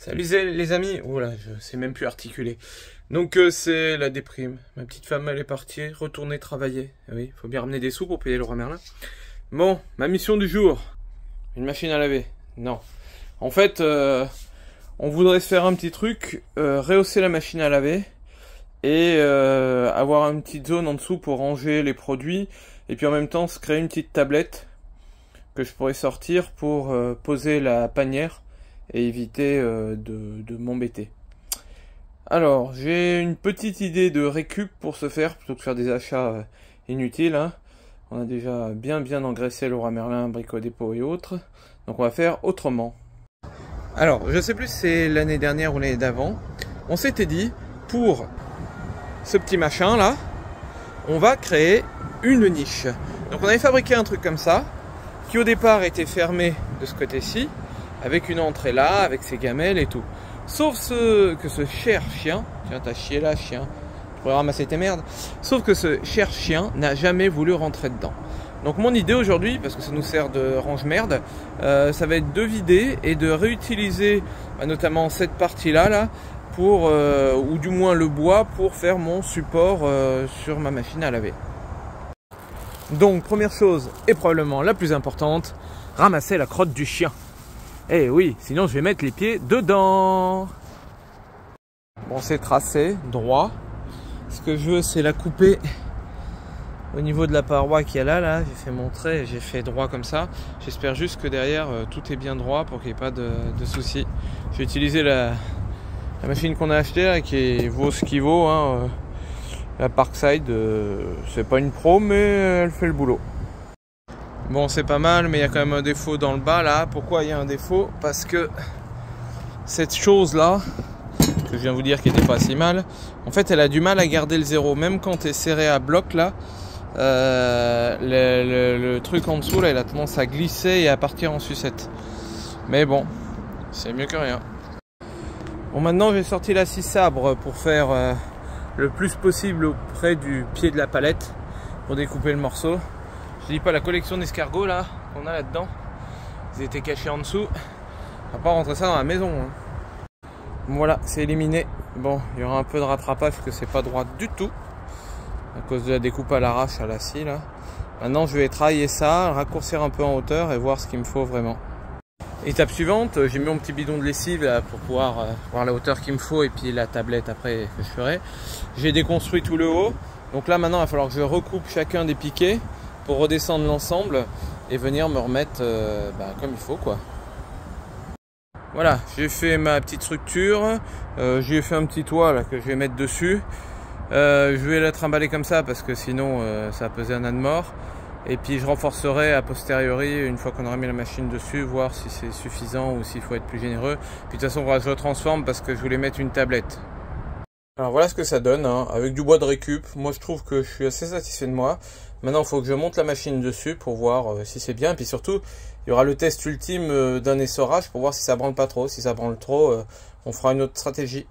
Salut les amis, oula, je sais même plus articuler. Donc c'est la déprime. Ma petite femme elle est partie, retourner travailler. Oui, faut bien ramener des sous pour payer le roi Merlin. Bon, ma mission du jour. Une machine à laver. Non. En fait, on voudrait se faire un petit truc, rehausser la machine à laver et avoir une petite zone en dessous pour ranger les produits et puis en même temps se créer une petite tablette que je pourrais sortir pour poser la panière et éviter de m'embêter. Alors, j'ai une petite idée de récup pour ce faire, plutôt que faire des achats inutiles. Hein. On a déjà bien engraissé le roi Merlin, Brico Dépôt et autres. Donc on va faire autrement. Alors, je sais plus si c'est l'année dernière ou l'année d'avant. On s'était dit, pour ce petit machin là, on va créer une niche. Donc on avait fabriqué un truc comme ça, qui au départ était fermé de ce côté-ci, avec une entrée là, avec ses gamelles et tout. Sauf que ce cher chien, tiens t'as chié là chien, tu pourrais ramasser tes merdes. Sauf que ce cher chien n'a jamais voulu rentrer dedans. Donc mon idée aujourd'hui, parce que ça nous sert de range-merde, ça va être de vider et de réutiliser notamment cette partie-là, là, pour, ou du moins le bois, pour faire mon support sur ma machine à laver. Donc première chose, et probablement la plus importante, ramasser la crotte du chien. Eh oui, sinon je vais mettre les pieds dedans. Bon, c'est tracé, droit. Ce que je veux, c'est la couper au niveau de la paroi qu'il y a là. J'ai fait mon trait, j'ai fait droit comme ça. J'espère juste que derrière, tout est bien droit pour qu'il n'y ait pas de soucis. J'ai utilisé la machine qu'on a achetée, là, qui vaut ce qu'il vaut. Hein. La Parkside, c'est pas une pro, mais elle fait le boulot. Bon, c'est pas mal, mais il y a quand même un défaut dans le bas là. Pourquoi il y a un défaut? Parce que cette chose là, que je viens de vous dire qui n'était pas si mal, en fait elle a du mal à garder le zéro. Même quand tu es serré à bloc là, le truc en dessous là, il a tendance à glisser et à partir en sucette. Mais bon, c'est mieux que rien. Bon, maintenant j'ai sorti la scie sabre pour faire le plus possible auprès du pied de la palette pour découper le morceau. Je dis pas la collection d'escargots là qu'on a là-dedans. Ils étaient cachés en dessous. On va pas rentrer ça dans la maison. Hein. Voilà, c'est éliminé. Bon, il y aura un peu de rattrapage parce que c'est pas droit du tout. À cause de la découpe à l'arrache à la scie là. Maintenant je vais travailler ça, raccourcir un peu en hauteur et voir ce qu'il me faut vraiment. Étape suivante, j'ai mis mon petit bidon de lessive là, pour pouvoir voir la hauteur qu'il me faut et puis la tablette après que je ferai. J'ai déconstruit tout le haut. Donc là maintenant il va falloir que je recoupe chacun des piquets pour redescendre l'ensemble et venir me remettre comme il faut quoi. Voilà, j'ai fait ma petite structure, j'ai fait un petit toit là que je vais mettre dessus. Je vais la trimballer comme ça parce que sinon ça va peser un âne mort. Et puis je renforcerai a posteriori une fois qu'on aura mis la machine dessus, voir si c'est suffisant ou s'il faut être plus généreux. Puis de toute façon je retransforme parce que je voulais mettre une tablette. Alors voilà ce que ça donne, hein, avec du bois de récup. Moi je trouve que je suis assez satisfait de moi. Maintenant il faut que je monte la machine dessus pour voir si c'est bien. Et puis surtout il y aura le test ultime d'un essorage pour voir si ça branle pas trop. Si ça branle trop, on fera une autre stratégie.